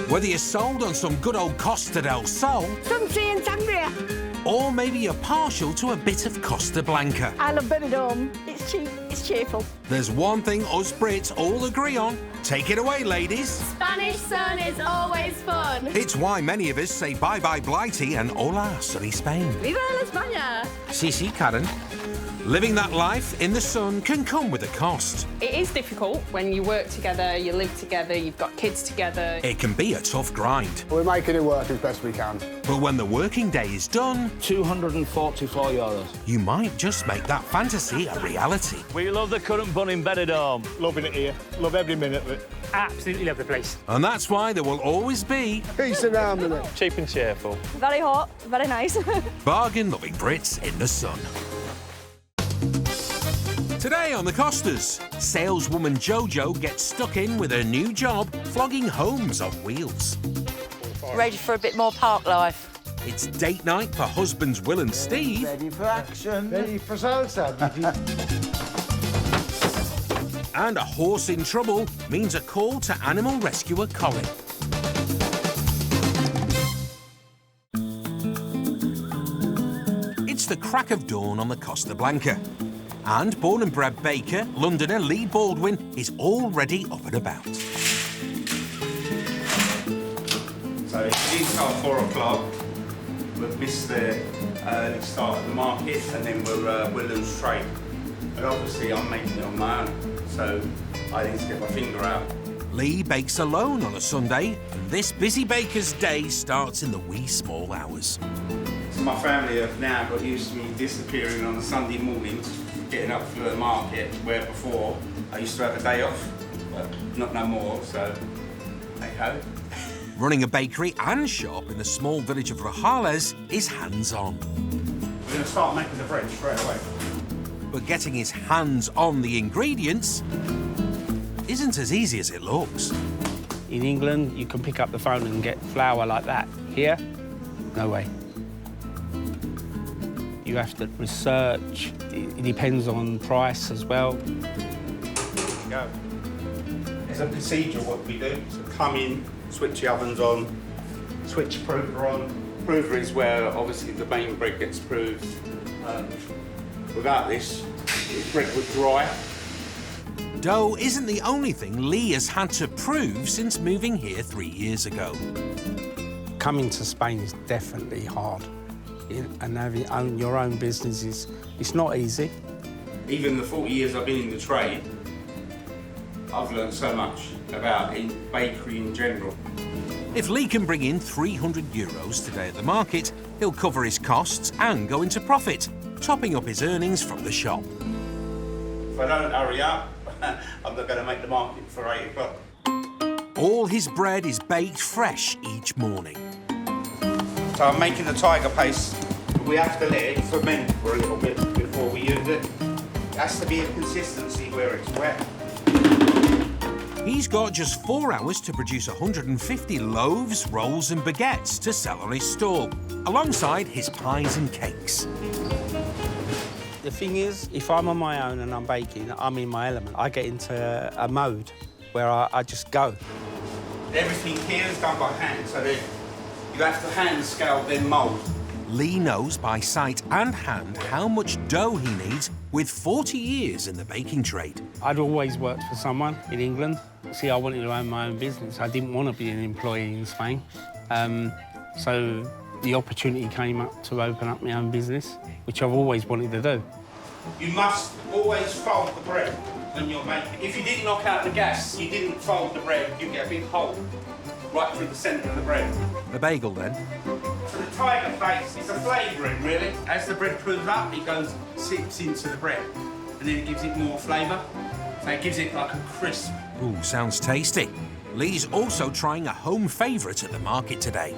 Whether you're sold on some good old Costa del Sol, Some tea and sangria. or maybe you're partial to a bit of Costa Blanca, I love Benidorm. It's cheap, it's cheerful. there's one thing us Brits all agree on. Take it away, ladies. Spanish sun is always fun. It's why many of us say bye-bye Blighty and hola sunny Spain. Viva la España! Si, Karen. Living that life in the sun can come with a cost. It is difficult when you work together, you live together, you've got kids together. It can be a tough grind. We're making it work as best we can. But when the working day is done, €244. you might just make that fantasy a reality. We love the currant bun in Benidorm. Loving it here. Love every minute of it. Absolutely love the place. And that's why there will always be Peace and harmony. Cheap and cheerful. Very hot, very nice. bargain-loving Brits in the sun. Today on the Costas, saleswoman Jojo gets stuck in with her new job, flogging homes on wheels. Ready for a bit more park life. It's date night for husbands Will and Steve. Ready for action. Ready for salsa. And a horse in trouble means a call to animal rescuer Colin. It's the crack of dawn on the Costa Blanca. And born and bred baker, Londoner Lee Baldwin is already up and about. So it didn't start at 4 o'clock. We've missed the early start of the market, and then we'll lose trade. And obviously I'm making it on my own, so I need to get my finger out. Lee bakes alone on a Sunday, and this busy baker's day starts in the wee small hours. So my family have now got used to me disappearing on a Sunday morning, getting up for the market, where before I used to have a day off, but not no more, so hey ho. Running a bakery and shop in the small village of Rojales is hands-on. We're going to start making the bread straight away. But getting his hands on the ingredients isn't as easy as it looks. In England, you can pick up the phone and get flour like that. Here, no way. You have to research. It depends on price as well. Go. There's a procedure what we do. So come in, switch the ovens on, switch the prover on. Prover is where obviously the main bread gets proved. Without this, the bread would dry. Dough isn't the only thing Lee has had to prove since moving here 3 years ago. Coming to Spain is definitely hard. And having your own business it's not easy. Even the 40 years I've been in the trade, I've learned so much about bakery in general. If Lee can bring in €300 today at the market, he'll cover his costs and go into profit, topping up his earnings from the shop. If I don't hurry up, I'm not going to make the market for 8 o'clock. All his bread is baked fresh each morning. So I'm making the tiger paste. We have to let it ferment for a little bit before we use it. It has to be a consistency where it's wet. He's got just 4 hours to produce 150 loaves, rolls and baguettes to sell on his stall, alongside his pies and cakes. The thing is, if I'm on my own and I'm baking, I'm in my element. I get into a mode where I just go. Everything here is done by hand, so that you have to hand scale, then mould. Lee knows by sight and hand how much dough he needs with 40 years in the baking trade. I'd always worked for someone in England. See, I wanted to own my own business. I didn't want to be an employee in Spain. So the opportunity came up to open up my own business, which I've always wanted to do. You must always fold the bread when you're making. If you didn't knock out the gas, you didn't fold the bread, you get a big hole right through the centre of the bread. A bagel, then? So the tiger face is a flavouring, really. As the bread proves up, it sips into the bread, and then it gives it more flavour. So it gives it like a crisp. Ooh, sounds tasty. Lee's also trying a home favourite at the market today.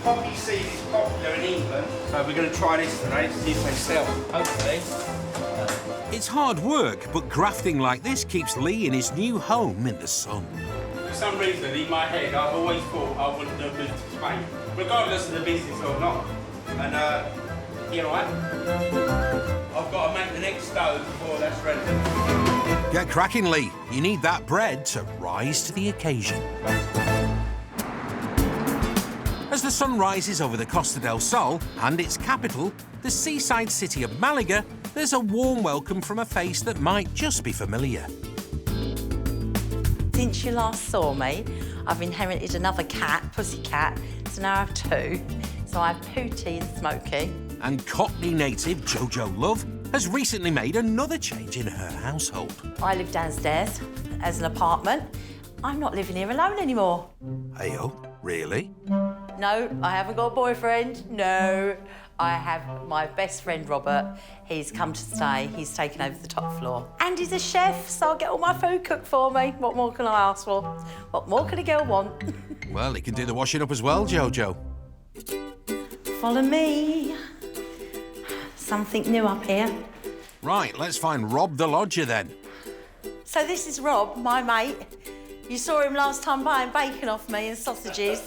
Poppy seed is popular in England, so we're going to try this today to see if they sell, hopefully. It's hard work, but grafting like this keeps Lee in his new home in the sun. For some reason, in my head, I've always thought I wouldn't have moved to Spain, regardless of the business or not. And here I am. I've got to make the next dough before that's ready. Get cracking, Lee. You need that bread to rise to the occasion. As the sun rises over the Costa del Sol and its capital, the seaside city of Malaga, there's a warm welcome from a face that might just be familiar. Since you last saw me, I've inherited another cat, Pussycat, so now I have two. So I have Pootie and Smokey. And Cockney native Jojo Love has recently made another change in her household. I live downstairs as an apartment. I'm not living here alone anymore. Hey-oh, really? No, I haven't got a boyfriend. No, I have my best friend, Robert. He's come to stay. He's taken over the top floor. And he's a chef, so I'll get all my food cooked for me. What more can I ask for? What more can a girl want? Well, he can do the washing up as well, Jojo. Follow me. Something new up here. Right, let's find Rob the lodger then. So this is Rob, my mate. You saw him last time buying bacon off me and sausages.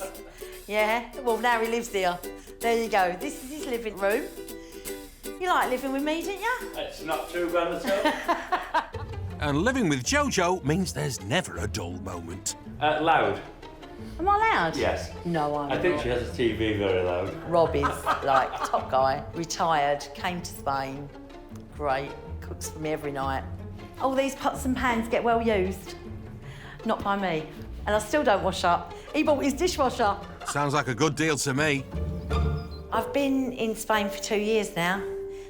Yeah, well, now he lives here. There you go. This is his living room. You like living with me, didn't you? It's not too bad at all. And living with Jojo means there's never a dull moment. Loud. Am I loud? Yes. No, I'm I think not. she has a TV very loud. Rob is, like, top guy. Retired, came to Spain. Great. Cooks for me every night. All these pots and pans get well used. Not by me. And I still don't wash up. He bought his dishwasher. Sounds like a good deal to me. I've been in Spain for 2 years now.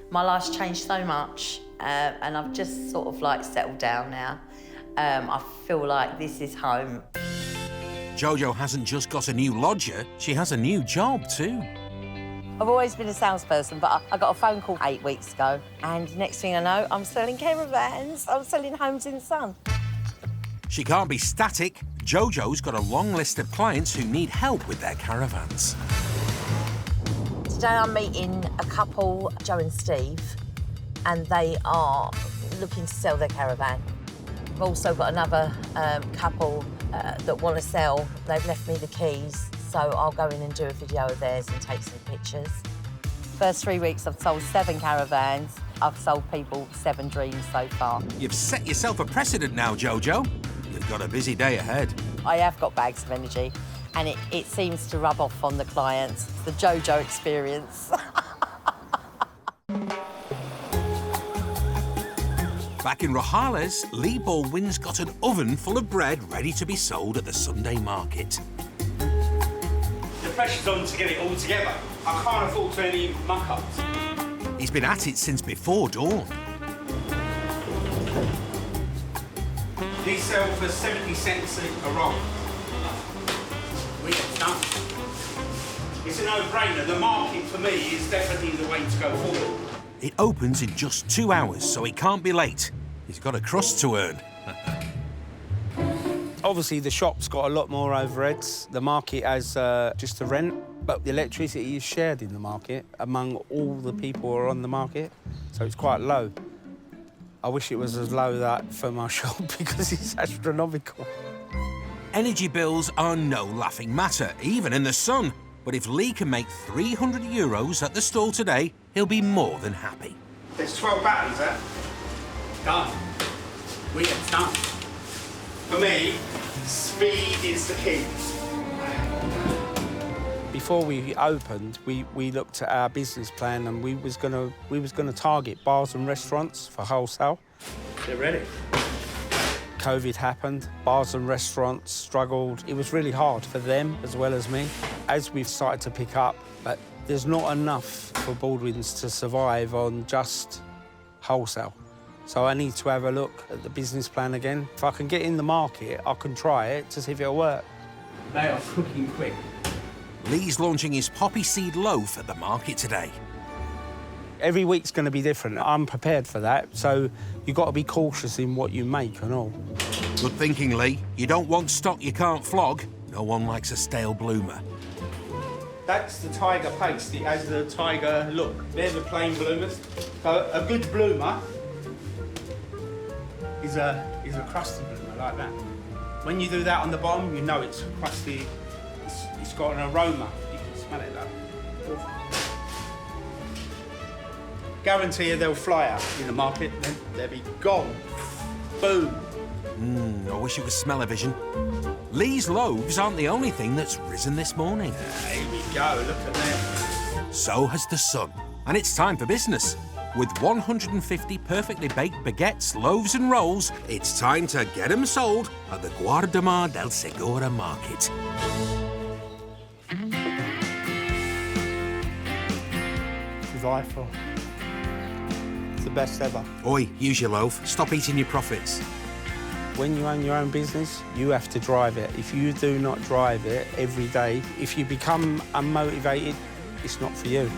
My life's changed so much, and I've just sort of like settled down now. I feel like this is home. Jojo hasn't just got a new lodger, she has a new job too. I've always been a salesperson, but I got a phone call 8 weeks ago, and next thing I know, I'm selling caravans. I'm selling homes in the sun. She can't be static. Jojo's got a long list of clients who need help with their caravans. Today I'm meeting a couple, Joe and Steve, and they are looking to sell their caravan. I've also got another couple that want to sell. They've left me the keys, so I'll go in and do a video of theirs and take some pictures. First 3 weeks I've sold 7 caravans. I've sold people 7 dreams so far. You've set yourself a precedent now, Jojo. You've got a busy day ahead. I have got bags of energy, and it seems to rub off on the clients. The Jojo experience. Back in Rojales, Lee Baldwin's got an oven full of bread ready to be sold at the Sunday market. The pressure's on to get it all together. I can't afford to any muck-ups. He's been at it since before dawn. These sell for 70 cents a roll. We get done. It's a no-brainer. The market, for me, is definitely the way to go forward. It opens in just 2 hours, so he can't be late. He's got a crust to earn. Obviously, the shop's got a lot more overheads. The market has just a rent, but the electricity is shared in the market among all the people who are on the market, so it's quite low. I wish it was as low that for my shop because it's astronomical. Energy bills are no laughing matter, even in the sun. But if Lee can make €300 at the stall today, he'll be more than happy. There's 12 batteries there. Done. We get done. For me, speed is the key. Before we opened, we looked at our business plan and we was gonna target bars and restaurants for wholesale. They're ready. COVID happened, bars and restaurants struggled. It was really hard for them as well as me. As we've started to pick up, but there's not enough for Baldwin's to survive on just wholesale. So I need to have a look at the business plan again. If I can get in the market, I can try it to see if it'll work. They are cooking quick. Lee's launching his poppy seed loaf at the market today. Every week's going to be different. I'm prepared for that, so you've got to be cautious in what you make and all. Good thinking, Lee. You don't want stock you can't flog. No one likes a stale bloomer. That's the tiger paste. It has the tiger look. They're the plain bloomers. So a good bloomer is a crusty bloomer like that. When you do that on the bottom, you know it's crusty. It's got an aroma. You can smell it though. Guarantee you they'll fly out in the market, then they'll be gone. Boom. I wish it was smell-o-vision. Lee's loaves aren't the only thing that's risen this morning. Here we go, look at that. So has the sun. And it's time for business. With 150 perfectly baked baguettes, loaves and rolls, it's time to get them sold at the Guardamar del Segura market. Delightful. It's the best ever. Oi, use your loaf. Stop eating your profits. When you own your own business, you have to drive it. If you do not drive it every day, if you become unmotivated, it's not for you.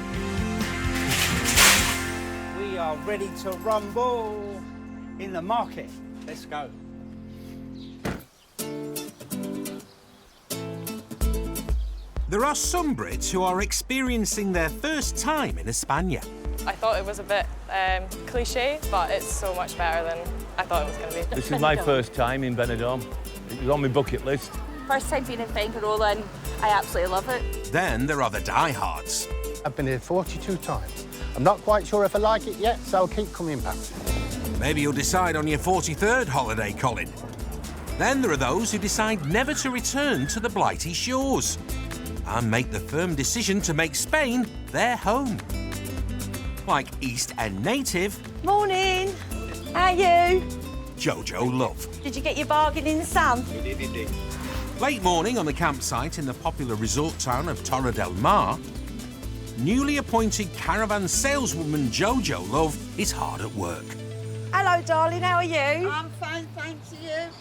We are ready to rumble in the market. Let's go. There are some Brits who are experiencing their first time in España. I thought it was a bit cliche, but it's so much better than I thought it was going to be. This is my first time in Benidorm. It was on my bucket list. First time being in Benidorm, and I absolutely love it. Then there are the diehards. I've been here 42 times. I'm not quite sure if I like it yet, so I'll keep coming back. Maybe you'll decide on your 43rd holiday, Colin. Then there are those who decide never to return to the blighty shores and make the firm decision to make Spain their home. Like East End native Morning. How are you? Jojo Love. Did you get your bargain in the sun? Late morning on the campsite in the popular resort town of Torre del Mar, newly appointed caravan saleswoman Jojo Love is hard at work. Hello, darling. How are you? I'm fine, thanks to you.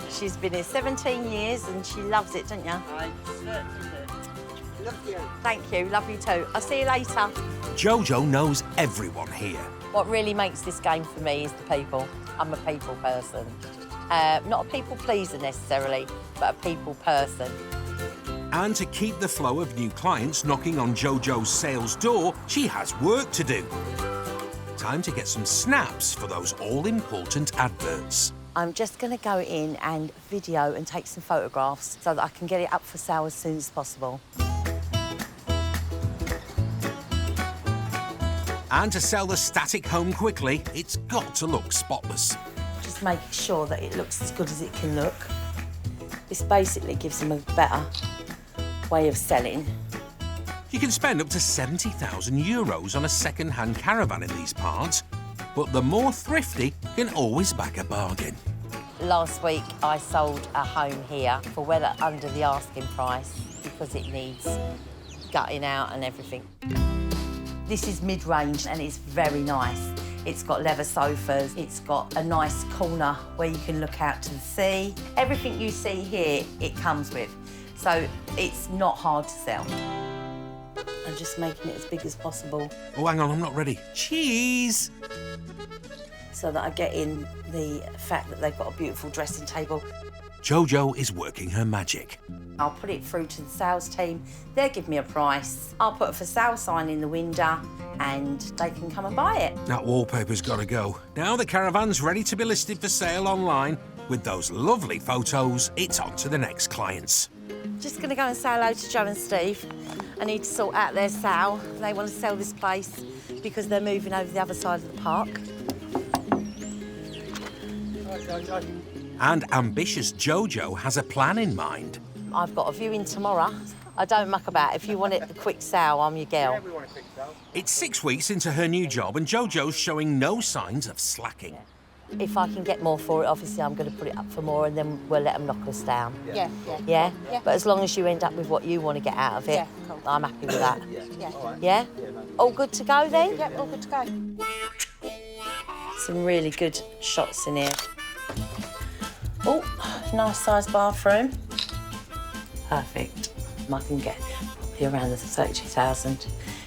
She's been here 17 years and she loves it, don't you? I certainly do. Love you. Thank you. Love you too. I'll see you later. Jojo knows everyone here. What really makes this game for me is the people. I'm a people person. Not a people pleaser necessarily, but a people person. And to keep the flow of new clients knocking on Jojo's sales door, she has work to do. Time to get some snaps for those all-important adverts. I'm just going to go in and video and take some photographs so that I can get it up for sale as soon as possible. And to sell the static home quickly, it's got to look spotless. Just making sure that it looks as good as it can look. This basically gives them a better way of selling. You can spend up to €70,000 on a second-hand caravan in these parts, but the more thrifty can always back a bargain. Last week I sold a home here for well under the asking price because it needs gutting out and everything. This is mid-range and it's very nice. It's got leather sofas, it's got a nice corner where you can look out to the sea. Everything you see here, it comes with. So it's not hard to sell. I'm just making it as big as possible. Oh, hang on, I'm not ready. Cheese! So that I get in the fact that they've got a beautiful dressing table. Jojo is working her magic. I'll put it through to the sales team. They'll give me a price. I'll put a for sale sign in the window and they can come and buy it. That wallpaper's got to go. Now the caravan's ready to be listed for sale online. With those lovely photos, it's on to the next clients. Just going to go and say hello to Joe and Steve. I need to sort out their sale. They want to sell this place because they're moving over the other side of the park. And ambitious Jojo has a plan in mind. I've got a viewing tomorrow. I don't muck about. If you want it a quick sale, I'm your girl. It's 6 weeks into her new job and Jojo's showing no signs of slacking. If I can get more for it, obviously I'm going to put it up for more and then we'll let them knock us down. Yeah. Yeah? But as long as you end up with what you want to get out of it, Yeah, cool. I'm happy with that. Yeah. Yeah? All good to go then? Yep, all good to go. Some really good shots in here. Oh, nice sized bathroom. Perfect. I can get probably around the 32,000.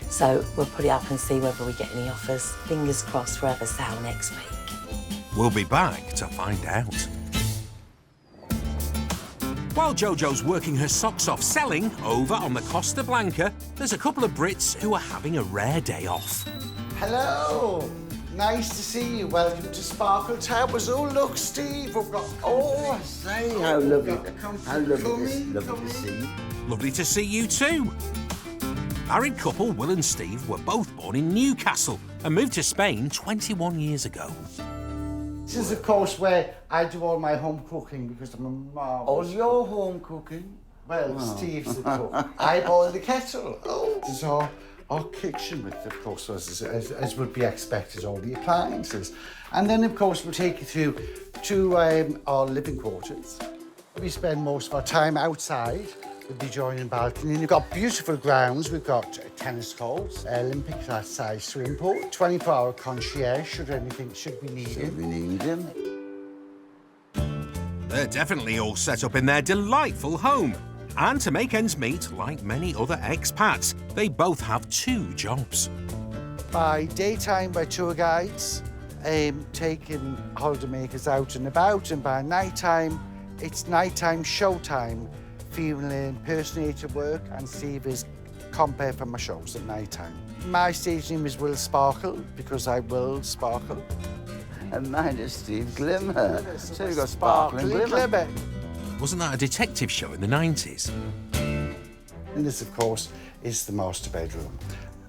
So we'll put it up and see whether we get any offers. Fingers crossed we'll have a sale next week. We'll be back to find out. While Jojo's working her socks off selling, over on the Costa Blanca, there's a couple of Brits who are having a rare day off. Hello. Nice to see you. Welcome to Sparkle Towers. Oh, look, Steve, we've got... Oh, I say, how lovely. How lovely this. Lovely to see you. Lovely to see you too. Married couple Will and Steve were both born in Newcastle and moved to Spain 21 years ago. This is, of course, where I do all my home cooking because I'm a marvellous All your home cooking? Well, Steve's the cook. I boil the kettle. Oh. This is our kitchen with, of course, as would be expected, all the appliances. And then, of course, we'll take you through to our living quarters. We spend most of our time outside with the adjoining balcony. And we've got beautiful grounds. We've got tennis courts, Olympic class size swimming pool, 24-hour concierge should we need him. They're definitely all set up in their delightful home. And to make ends meet, like many other expats, they both have 2 jobs. By daytime, by tour guides, taking holidaymakers out and about, and by nighttime, it's nighttime showtime, female impersonator work, and Steve is compere for my shows at nighttime. My stage name is Will Sparkle, because I will sparkle. And mine is Steve Glimmer. So you've got Sparkling Glimmer. Wasn't that a detective show in the 90s? And this, of course, is the master bedroom.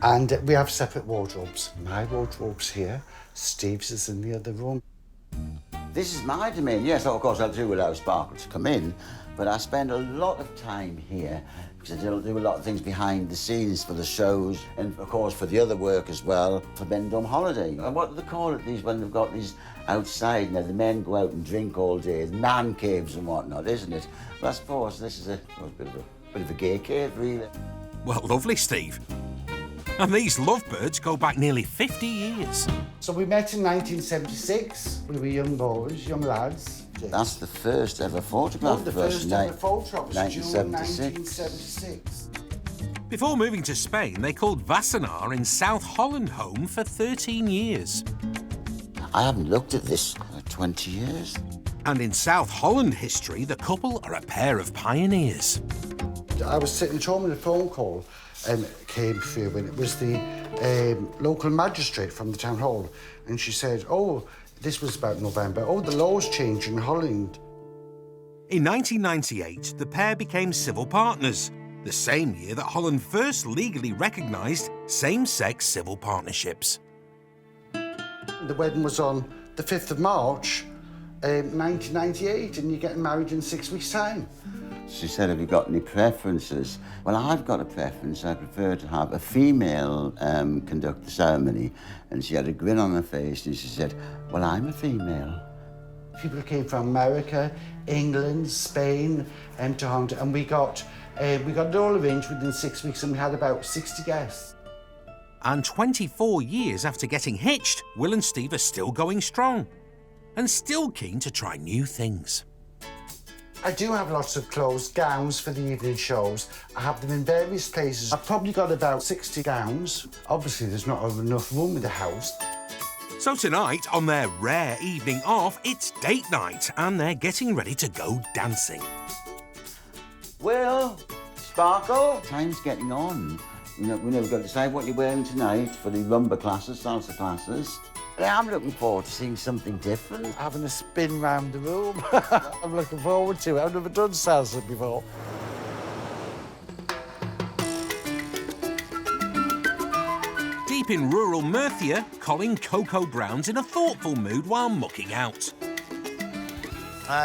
And we have separate wardrobes. My wardrobe's here, Steve's is in the other room. This is my domain. Yes, of course, I do allow Sparkle to come in, but I spend a lot of time here because I do a lot of things behind the scenes for the shows and, of course, for the other work as well, for Benidorm Holiday. And what do they call it, these, when they've got these outside, now the men go out and drink all day, man caves and whatnot, isn't it? Well, I suppose this is a bit of a gay cave, really. Well, lovely, Steve. And these lovebirds go back nearly 50 years. So we met in 1976. We were young boys, young lads. That's the first ever photograph The of us. first ever photograph was June 1976. 1976. Before moving to Spain, they called Wassenaar in South Holland home for 13 years. I haven't looked at this for 20 years. And in South Holland history, the couple are a pair of pioneers. I was sitting at home and a phone call came through, and it was the local magistrate from the town hall. And she said, oh, this was about November, oh, the law's changed in Holland. In 1998, the pair became civil partners, the same year that Holland first legally recognised same-sex civil partnerships. The wedding was on the 5th of March, 1998, and you're getting married in 6 weeks' time. She said, have you got any preferences? Well, I've got a preference. I prefer to have a female conduct the ceremony. And she had a grin on her face and she said, well, I'm a female. People came from America, England, Spain, to Holland, and we got it all arranged within 6 weeks, and we had about 60 guests. And 24 years after getting hitched, Will and Steve are still going strong and still keen to try new things. I do have lots of clothes, gowns for the evening shows. I have them in various places. I've probably got about 60 gowns. Obviously, there's not enough room in the house. So tonight, on their rare evening off, it's date night and they're getting ready to go dancing. Well, Sparkle, time's getting on. We've got to decide what you're wearing tonight for the rumba classes, salsa classes. I'm looking forward to seeing something different. Having a spin round the room. I'm looking forward to it. I've never done salsa before. Deep in rural Murcia, Colin Coco Brown's in a thoughtful mood while mucking out.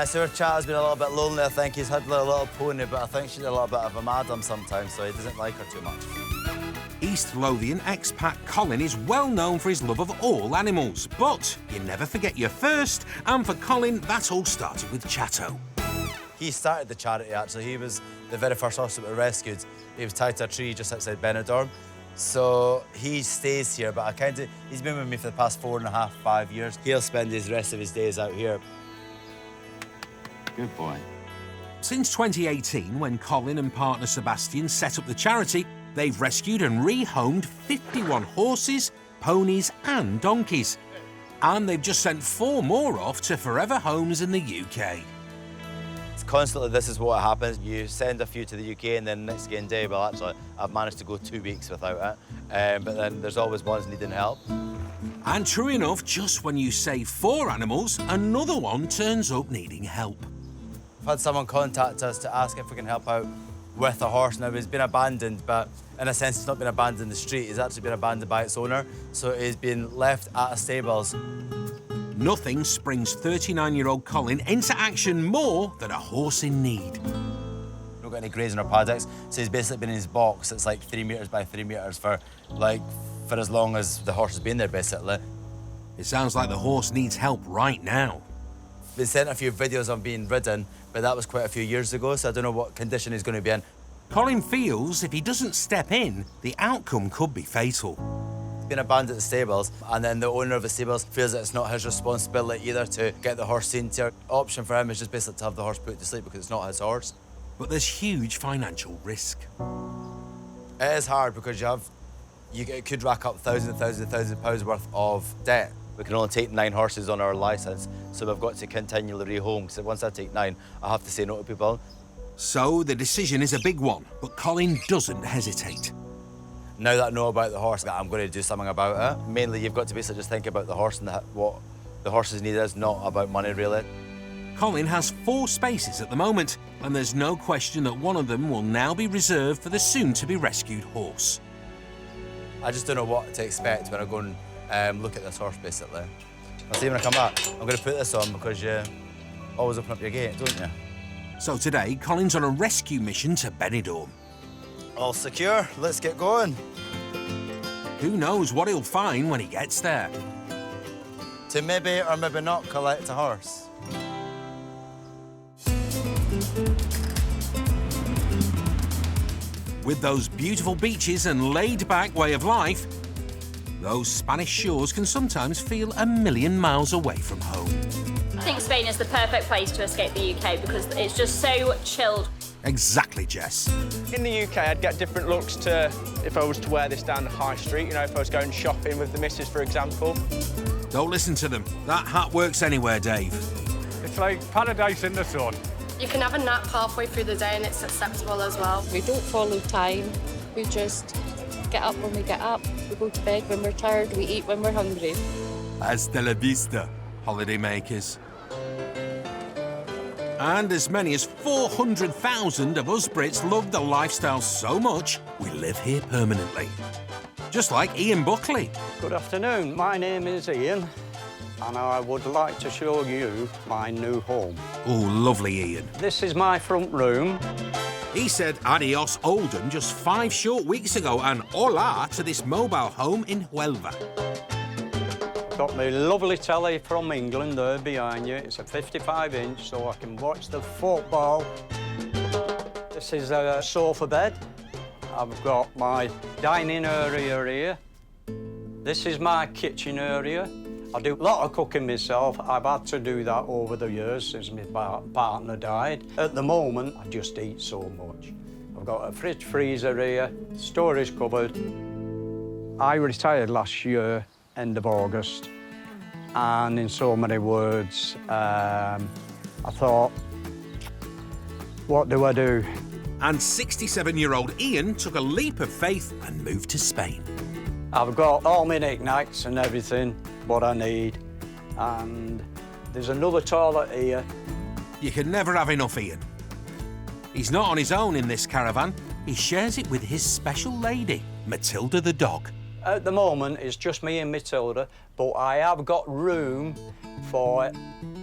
So our chat has been a little bit lonely, I think. He's had a little pony, but I think she's a little bit of a madam sometimes, so he doesn't like her too much. East Lothian expat Colin is well known for his love of all animals, but you never forget your first, and for Colin, that all started with Chatto. He started the charity, actually. He was the very first horse that we rescued. He was tied to a tree just outside Benidorm. So he stays here, but he's been with me for the past 4.5, 5 years. He'll spend the rest of his days out here. Good boy. Since 2018, when Colin and partner Sebastian set up the charity, they've rescued and rehomed 51 horses, ponies and donkeys. And they've just sent 4 more off to forever homes in the UK. It's constantly, this is what happens. You send a few to the UK and then next game day, well, actually, I've managed to go 2 weeks without it. But then there's always ones needing help. And true enough, just when you save 4 animals, another one turns up needing help. I've had someone contact us to ask if we can help out with a horse. Now, it's been abandoned, but in a sense, it's not been abandoned in the street. It's actually been abandoned by its owner, so it's been left at a stables. Nothing springs 39-year-old Colin into action more than a horse in need. We've not got any grazing or paddocks, so he's basically been in his box. It's like 3 metres by 3 metres for as long as the horse has been there, basically. It sounds like the horse needs help right now. Been sent a few videos on being ridden, but that was quite a few years ago, so I don't know what condition he's going to be in. Colin feels if he doesn't step in, the outcome could be fatal. He's been abandoned at the stables, and then the owner of the stables feels that it's not his responsibility either to get the horse seen to. Option for him is just basically to have the horse put to sleep because it's not his horse. But there's huge financial risk. It is hard because it could rack up thousands and pounds worth of debt. We can only take 9 horses on our licence, so we've got to continually rehome, because once I take 9, I have to say no to people. So the decision is a big one, but Colin doesn't hesitate. Now that I know about the horse, I'm going to do something about it. Mainly, you've got to basically just think about the horse and what the horse's need is, not about money, really. Colin has 4 spaces at the moment, and there's no question that one of them will now be reserved for the soon-to-be-rescued horse. I just don't know what to expect when I go and look at this horse, basically. I'll see when I come back. I'm going to put this on because you always open up your gate, don't you? So today, Colin's on a rescue mission to Benidorm. All secure, let's get going. Who knows what he'll find when he gets there? To maybe or maybe not collect a horse. With those beautiful beaches and laid-back way of life, those Spanish shores can sometimes feel a million miles away from home. I think Spain is the perfect place to escape the UK because it's just so chilled. Exactly, Jess. In the UK, I'd get different looks to if I was to wear this down the high street, you know, if I was going shopping with the missus, for example. Don't listen to them. That hat works anywhere, Dave. It's like paradise in the sun. You can have a nap halfway through the day and it's acceptable as well. We don't follow time. We just get up when we get up. We go to bed when we're tired. We eat when we're hungry. Hasta la vista, holidaymakers. And as many as 400,000 of us Brits love the lifestyle so much, we live here permanently. Just like Ian Buckley. Good afternoon, my name is Ian, and I would like to show you my new home. Oh, lovely, Ian. This is my front room. He said adios Oldham just 5 short weeks ago and hola to this mobile home in Huelva. Got my lovely telly from England there behind you. It's a 55-inch, so I can watch the football. This is a sofa bed. I've got my dining area here. This is my kitchen area. I do a lot of cooking myself. I've had to do that over the years since my partner died. At the moment, I just eat so much. I've got a fridge freezer here, storage cupboard. I retired last year, end of August, and in so many words, I thought, what do I do? And 67-year-old Ian took a leap of faith and moved to Spain. I've got all my knickknacks and everything, what I need, and there's another toilet here. You can never have enough, Ian. He's not on his own in this caravan. He shares it with his special lady, Matilda the dog. At the moment, it's just me and Matilda, but I have got room for,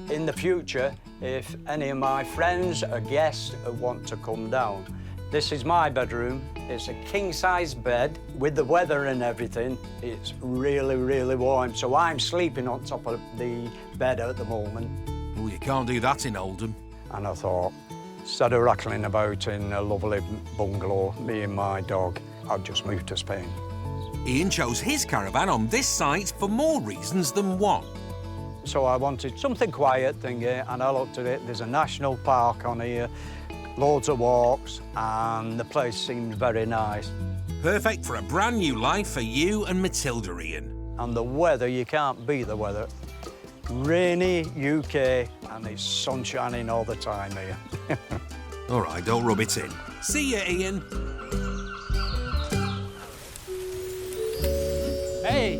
in the future, if any of my friends or guests want to come down. This is my bedroom. It's a king-size bed. With the weather and everything, it's really, really warm, so I'm sleeping on top of the bed at the moment. Well, you can't do that in Oldham. And I thought, instead of rattling about in a lovely bungalow, me and my dog, I'd just move to Spain. Ian chose his caravan on this site for more reasons than one. So I wanted something quiet thing here, and I looked at it. There's a national park on here, loads of walks, and the place seemed very nice. Perfect for a brand new life for you and Matilda, Ian. And the weather, you can't beat the weather. Rainy UK, and it's sun shining all the time here. All right, don't rub it in. See ya, Ian. Hey!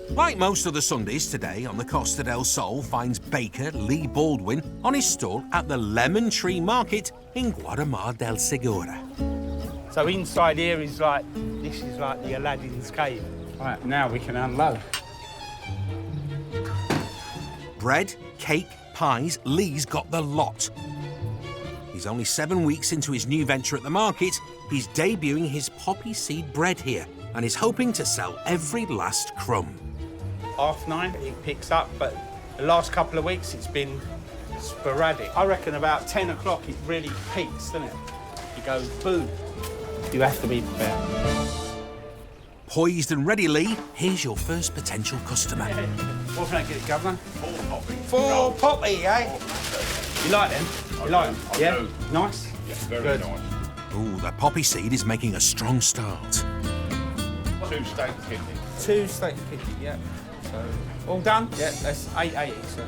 Like most other Sundays today on the Costa Del Sol finds baker Lee Baldwin on his stall at the Lemon Tree Market in Guadamar del Segura. So inside here is like, this is like the Aladdin's cave. Right, now we can unload. Bread, cake, pies, Lee's got the lot. He's only 7 weeks into his new venture at the market. He's debuting his poppy seed bread here and is hoping to sell every last crumb. 9:30 it picks up, but the last couple of weeks it's been sporadic. I reckon about 10 o'clock it really peaks, doesn't it? It goes boom. You have to be prepared. Poised and ready, Lee, here's your first potential customer. What can I get, Governor? 4 poppy. 4 poppy, eh? You like them? You like them? Yeah? do. Nice? Yeah, very Good. nice. Ooh, the poppy seed is making a strong start. 2 steak kidney. 2 steak kidney, yeah. So, all done? Yeah, that's 880, so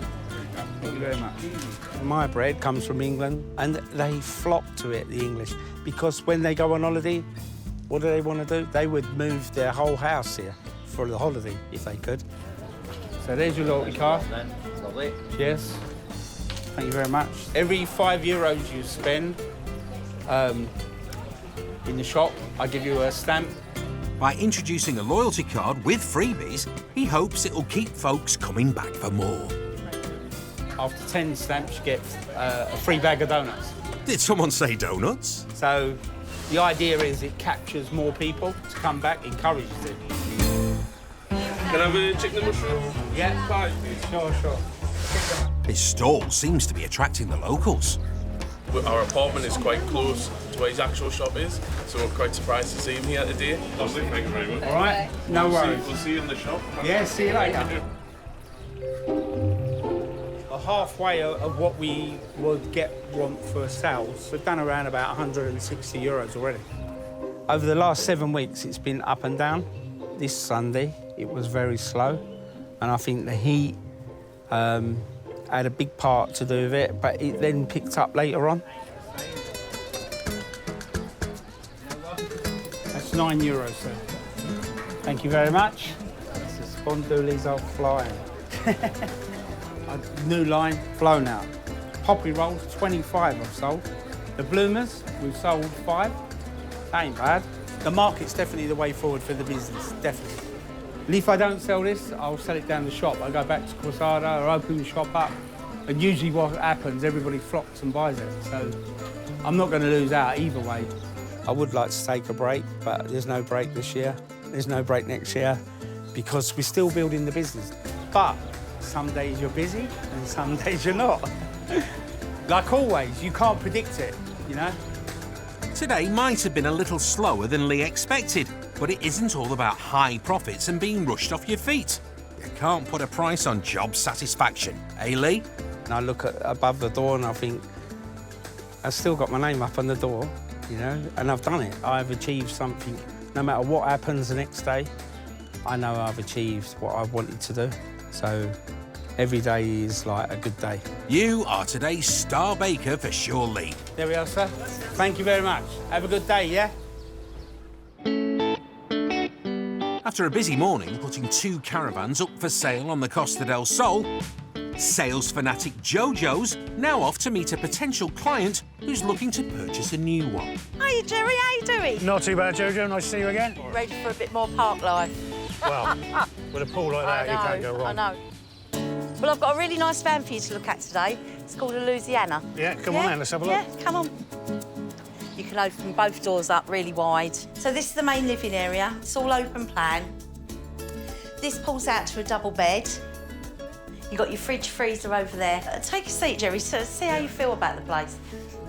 thank you very much. My bread comes from England, and they flock to it, the English, because when they go on holiday, what do they want to do? They would move their whole house here for the holiday, if they could. So there's your loyalty card. Lovely. Cheers. Thank you very much. Every €5 you spend in the shop, I give you a stamp. By introducing a loyalty card with freebies, he hopes it'll keep folks coming back for more. After 10 stamps, you get a free bag of donuts. Did someone say donuts? So the idea is it captures more people to come back, encourages it. Can I have a chicken and mushroom? Yeah, pie, please. Sure. His stall seems to be attracting the locals. Our apartment is quite close to where his actual shop is, so we're quite surprised to see him here today. Lovely, thank you very much. All right, no worries. We'll see you in the shop. Yeah, see you later. Halfway of what we would want for sales. We've done around about €160 already. Over the last 7 weeks, it's been up and down. This Sunday, it was very slow, and I think the heat had a big part to do with it, but it then picked up later on. That's €9, sir. Thank you very much. This is Spondoolies are flying. A new line flown out. Poppy rolls, 25 I've sold. The bloomers, we've sold 5. That ain't bad. The market's definitely the way forward for the business, definitely. And if I don't sell this, I'll sell it down the shop. I go back to Corsada or open the shop up. And usually what happens, everybody flocks and buys it. So I'm not going to lose out either way. I would like to take a break, but there's no break this year. There's no break next year because we're still building the business. But some days you're busy and some days you're not. Like always, you can't predict it, you know? Today might have been a little slower than Lee expected, but it isn't all about high profits and being rushed off your feet. You can't put a price on job satisfaction, eh, Lee? And I look above the door and I think, I've still got my name up on the door, you know, and I've done it. I've achieved something. No matter what happens the next day, I know I've achieved what I wanted to do. So every day is like a good day. You are today's star baker for sure, Lee. There we are, sir. Thank you very much. Have a good day, yeah? After a busy morning putting 2 caravans up for sale on the Costa del Sol, sales fanatic Jojo's now off to meet a potential client who's looking to purchase a new one. Hiya, Jerry, how you doing? Not too bad, Jojo. Nice to see you again. Ready for a bit more park life? Well, with a pool like that, you can't go wrong. I know. Well, I've got a really nice van for you to look at today. It's called a Louisiana. Yeah, come on then, let's have a look. Yeah, come on. You can open both doors up really wide. So this is the main living area. It's all open plan. This pulls out to a double bed. You've got your fridge freezer over there. Take a seat, Jerry, so see how you feel about the place.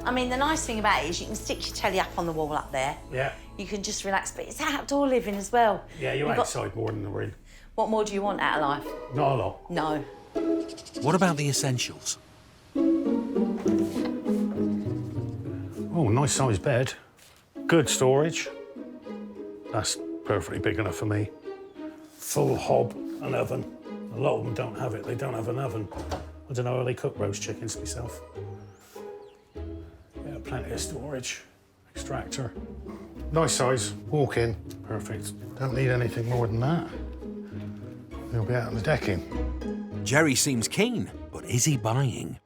I mean, the nice thing about it is you can stick your telly up on the wall up there. Yeah. You can just relax, but it's outdoor living as well. Yeah, you're outside more than the room. What more do you want out of life? Not a lot. No. What about the essentials? Oh, nice sized bed. Good storage. That's perfectly big enough for me. Full hob and oven. A lot of them don't have it. They don't have an oven. I don't know how they cook roast chickens myself. Yeah, plenty of storage. Extractor. Nice size. Walk in. Perfect. Don't need anything more than that. You'll be out on the decking. Jerry seems keen, but is he buying?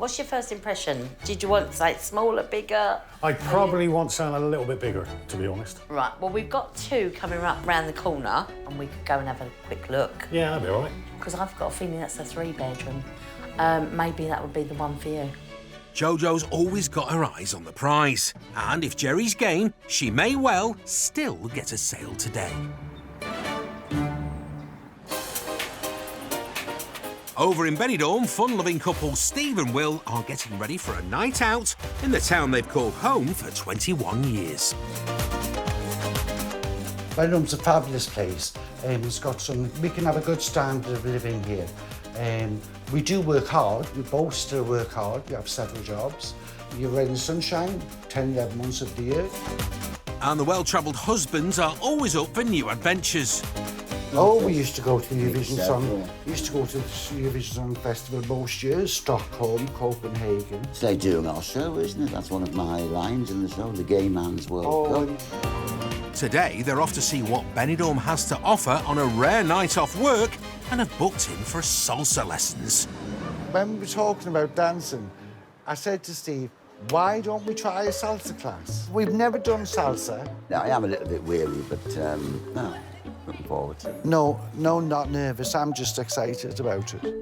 What's your first impression? Did you want, say, smaller, bigger? I'd probably want something a little bit bigger, to be honest. Right, well, we've got 2 coming up round the corner, and we could go and have a quick look. Yeah, that'd be all right. Because I've got a feeling that's a 3-bedroom. Maybe that would be the one for you. Jojo's always got her eyes on the prize. And if Jerry's game, she may well still get a sale today. Over in Benidorm, fun-loving couple Steve and Will are getting ready for a night out in the town they've called home for 21 years. Benidorm's a fabulous place. It's got some. We can have a good standard of living here. We do work hard. We both still work hard. We have several jobs. You're in the sunshine 10, 11 months of the year. And the well-travelled husbands are always up for new adventures. Oh, we used to go to the Eurovision Song. We used to go to the Eurovision Song Festival most years. Stockholm, Copenhagen. It's like doing our show, isn't it? That's one of my lines in the show, the Gay Man's World Cup. Today, they're off to see what Benidorm has to offer on a rare night off work and have booked in for salsa lessons. When we were talking about dancing, I said to Steve, why don't we try a salsa class? We've never done salsa. Yeah, I am a little bit weary, but no, looking forward to it. No, not nervous. I'm just excited about it.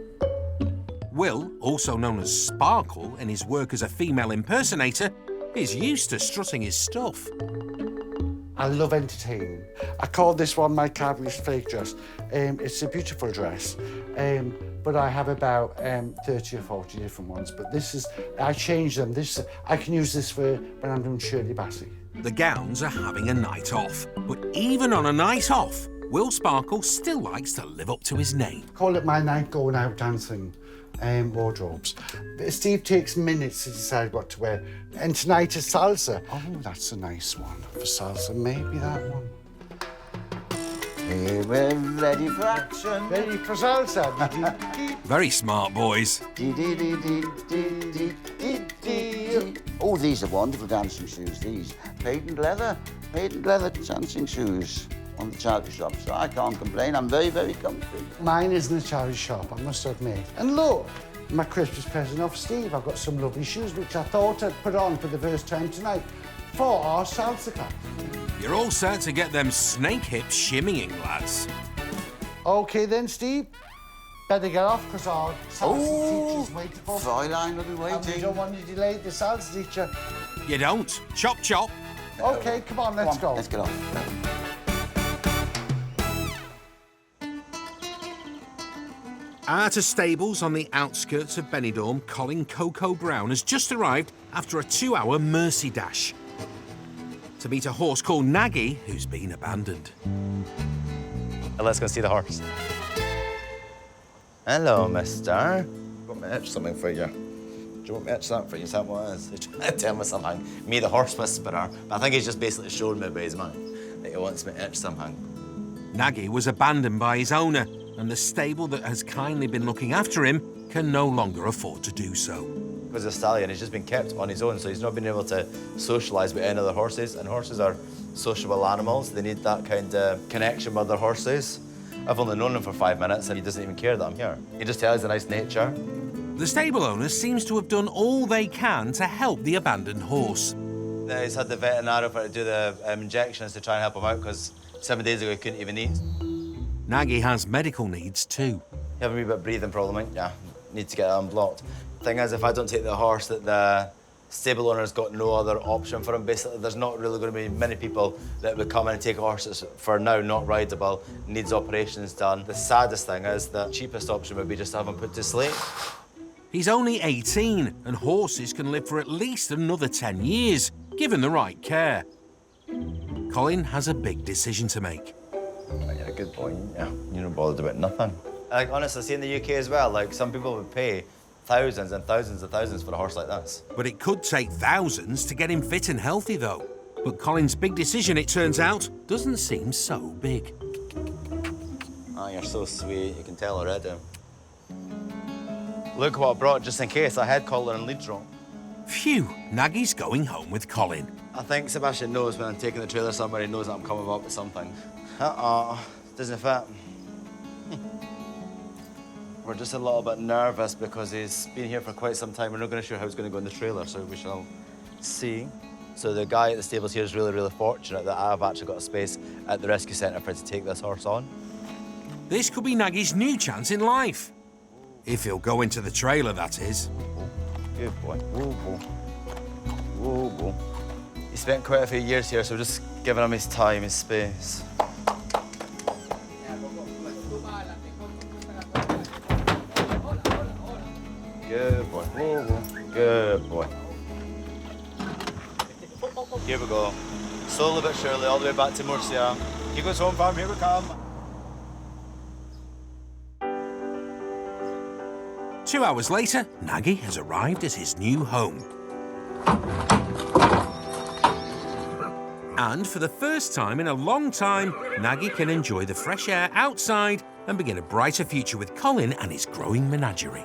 Will, also known as Sparkle in his work as a female impersonator, is used to strutting his stuff. I love entertaining. I call this one my Cadbury's fake dress. It's a beautiful dress, but I have about 30 or 40 different ones. But this is, I change them. I can use this for when I'm doing Shirley Bassey. The gowns are having a night off, but even on a night off, Will Sparkle still likes to live up to his name. Call it my night going out dancing wardrobes. Steve takes minutes to decide what to wear. And tonight is salsa. Oh, that's a nice one for salsa. Maybe that one. Hey, we're ready for action. Ready for salsa. Very smart boys. Oh, these are wonderful dancing shoes, these. Patent leather dancing shoes on the charity shop, so I can't complain. I'm very, very comfy. Mine isn't a charity shop, I must admit. And look, my Christmas present off Steve. I've got some lovely shoes, which I thought I'd put on for the first time tonight for our salsa class. You're all set to get them snake hips shimmying, lads. OK then, Steve. Better get off, because our salsa teacher's waiting for us. Fräulein will be waiting. And we don't want to delay the salsa teacher. You don't. Chop, chop. OK, come on, let's go. Let's get on. At a stables on the outskirts of Benidorm, Colin Coco Brown has just arrived after a 2-hour Mercy dash to meet a horse called Naggie, who's been abandoned. Let's go see the horse. Hello, mister. You want me to itch something for you? Do you want me to itch that for you? Is that what it is? He's trying to tell me something. Me, the horse whisperer. But I think he's just basically showing me by his mouth that he wants me to itch something. Naggie was abandoned by his owner, and the stable that has kindly been looking after him can no longer afford to do so. Because the stallion, he's just been kept on his own, so he's not been able to socialise with any other horses, and horses are sociable animals. They need that kind of connection with their horses. I've only known him for 5 minutes, and he doesn't even care that I'm here. He just tells the nice nature. The stable owner seems to have done all they can to help the abandoned horse. He's had the veterinarian for to do the injections to try and help him out, because 7 days ago he couldn't even eat. Naggie has medical needs too. You have a wee bit of breathing problem, yeah. Need to get that unblocked. Thing is, if I don't take the horse, that the stable owner's got no other option for him. Basically, there's not really going to be many people that would come in and take a horse that's for now not rideable, needs operations done. The saddest thing is the cheapest option would be just to have him put to sleep. He's only 18, and horses can live for at least another 10 years, given the right care. Colin has a big decision to make. You're a good boy, yeah. You're not bothered about nothing. Like, honestly, see in the UK as well, like, some people would pay thousands and thousands and thousands for a horse like this. But it could take thousands to get him fit and healthy, though. But Colin's big decision, it turns out, doesn't seem so big. Oh, you're so sweet. You can tell already. Look what I brought, just in case. A head collar and lead rope. Phew, Naggie's going home with Colin. I think Sebastian knows when I'm taking the trailer somewhere, he knows that I'm coming up with something. Doesn't fit. We're just a little bit nervous because he's been here for quite some time. We're not going to sure how it's going to go in the trailer, so we shall see. So the guy at the stables here is really, really fortunate that I've actually got a space at the rescue centre for him to take this horse on. This could be Naggie's new chance in life. If he'll go into the trailer, that is. Good boy. Whoa, boy. Whoa, boy. He spent quite a few years here, so we're just giving him his time, his space. Good boy. Whoa, whoa. Good boy. Here we go. Slowly but surely, all the way back to Murcia. He goes home, fam. Here we come. 2 hours later, Naggie has arrived at his new home. And for the first time in a long time, Naggie can enjoy the fresh air outside and begin a brighter future with Colin and his growing menagerie.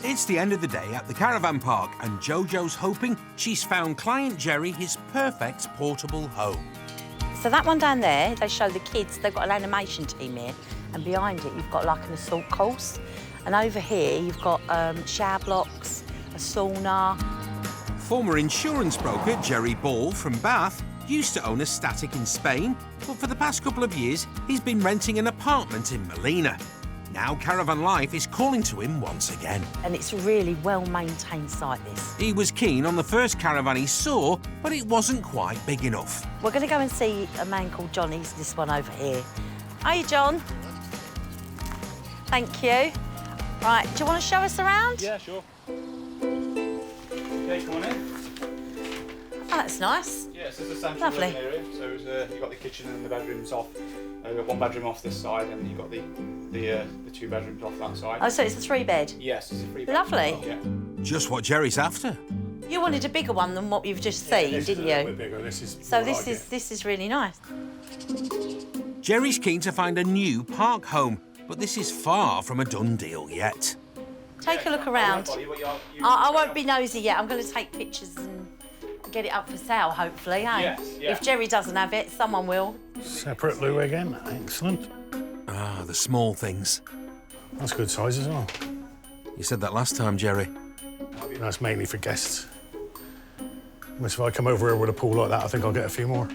It's the end of the day at the caravan park, and Jojo's hoping she's found client Jerry his perfect portable home. So that one down there, they show the kids, they've got an animation team here, and behind it you've got like an assault course. And over here you've got shower blocks, a sauna. Former insurance broker Jerry Ball from Bath used to own a static in Spain, but for the past couple of years he's been renting an apartment in Molina. Now caravan life is calling to him once again. And it's a really well-maintained site, this. He was keen on the first caravan he saw, but it wasn't quite big enough. We're going to go and see a man called John. He's this one over here. Hi, John. Thank you. Right, do you want to show us around? Yeah, sure. Okay, come on in. Oh, that's nice. Yeah, so it's a central Lovely. living area. So you've got the kitchen and the bedrooms off. We've got one bedroom off this side, and you've got the 2 bedrooms off that side. Oh, so it's a 3-bed? Yes, it's a 3-bed. Lovely. Yeah. Just what Jerry's after. You wanted a bigger one than what you've just seen, didn't you? A bit bigger. This is So more this like is it. this is really nice. Jerry's keen to find a new park home, but this is far from a done deal yet. Take a look around. I won't be nosy yet. I'm going to take pictures and get it up for sale, hopefully, eh? Yes, yeah. If Jerry doesn't have it, someone will. Separate loo again. Excellent. Ah, the small things. That's good size as well. You said that last time, Jerry. That's mainly for guests. Unless if I come over here with a pool like that, I think I'll get a few more.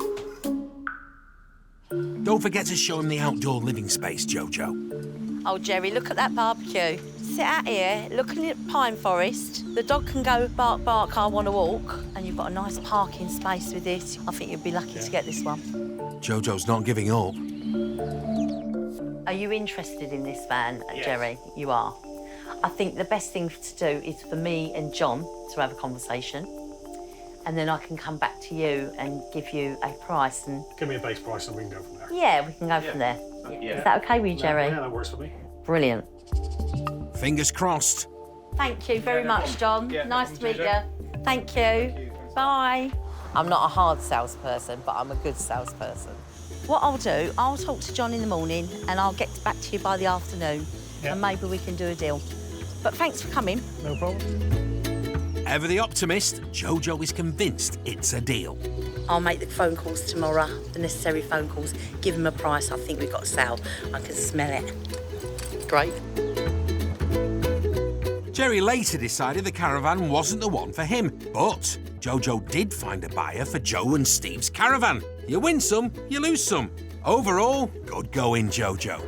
Don't forget to show him the outdoor living space, Jojo. Oh, Jerry, look at that barbecue. Sit out here, looking at pine forest. The dog can go bark, bark, I want to walk. And you've got a nice parking space with this. I think you'd be lucky to get this one. Jojo's not giving up. Are you interested in this van, Yes. Jerry? You are. I think the best thing to do is for me and John to have a conversation, and then I can come back to you and give you a price. And Give me a base price and we can go from there. yeah, we can go from there. Yeah. Is that okay with you, Jerry? Yeah, that works for me. Brilliant. Fingers crossed. Thank you very much, John. Yeah, nice no to meet problem, you. Thank you. Bye. I'm not a hard salesperson, but I'm a good salesperson. What I'll do, I'll talk to John in the morning and I'll get back to you by the afternoon, and maybe we can do a deal. But thanks for coming. No problem. Ever the optimist, Jojo is convinced it's a deal. I'll make the phone calls tomorrow, the necessary phone calls, give him a price I think we've got to sell. I can smell it. Great. Jerry later decided the caravan wasn't the one for him, but Jojo did find a buyer for Joe and Steve's caravan. You win some, you lose some. Overall, good going, Jojo.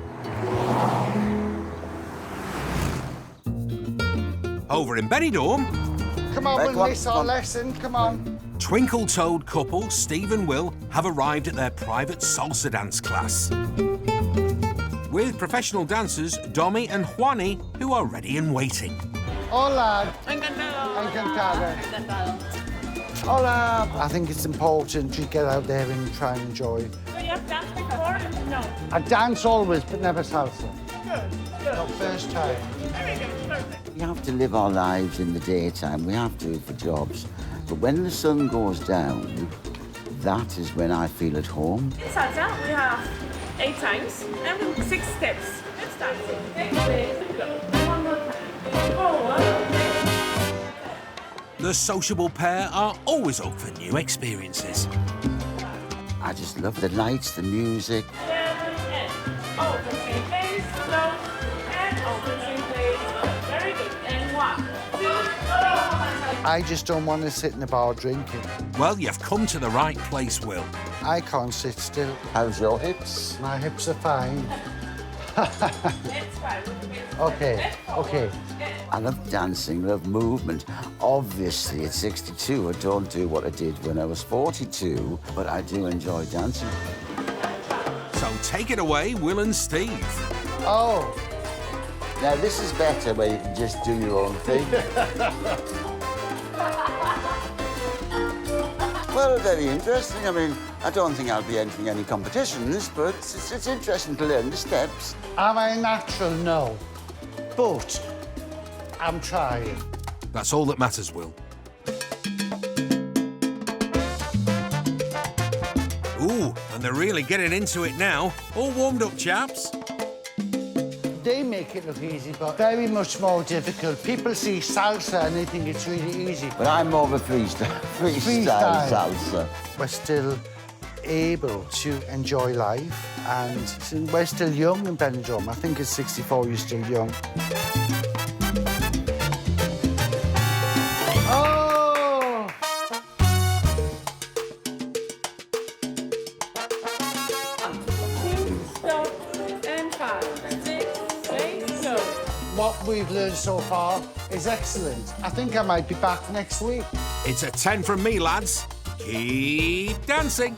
Over in Benidorm, Come on, we'll miss our lesson. Come on. twinkle-toed couple Steve and Will have arrived at their private salsa dance class. With professional dancers Domi and Juani, who are ready and waiting. Hola. Encantado. Encantado. Hola. I think it's important to get out there and try and enjoy. So you have danced before? No. I dance always, but never salsa. Good. Not first time. Very good. Perfect. We have to live our lives in the daytime. We have to for jobs. But when the sun goes down, that is when I feel at home. In salsa, we have 8 times and 6 steps. Let's dance. One more time. The sociable pair are always up for new experiences. I just love the lights, the music. Open, same place, slow, and open, same place. Very good. And 1, 2, 3. I just don't want to sit in a bar drinking. Well, you've come to the right place, Will. I can't sit still. How's your hips? My hips are fine. It's fine. Okay, okay. I love dancing, love movement. Obviously, at 62, I don't do what I did when I was 42, but I do enjoy dancing. So take it away, Will and Steve. Oh. Now, this is better where you can just do your own thing. Well, very interesting. I mean, I don't think I'll be entering any competitions, but it's interesting to learn the steps. Am I natural? No. But I'm trying. That's all that matters, Will. Ooh, and they're really getting into it now. All warmed up, chaps. They make it look easy, but very much more difficult. People see salsa and they think it's really easy. But I'm more of a freestyle salsa. We're still able to enjoy life, and we're still young in Benidorm. I think at 64 you're still young. Oh! Stop, and 5, 6, 8, go. What we've learned so far is excellent. I think I might be back next week. It's a 10 from me, lads. Keep dancing.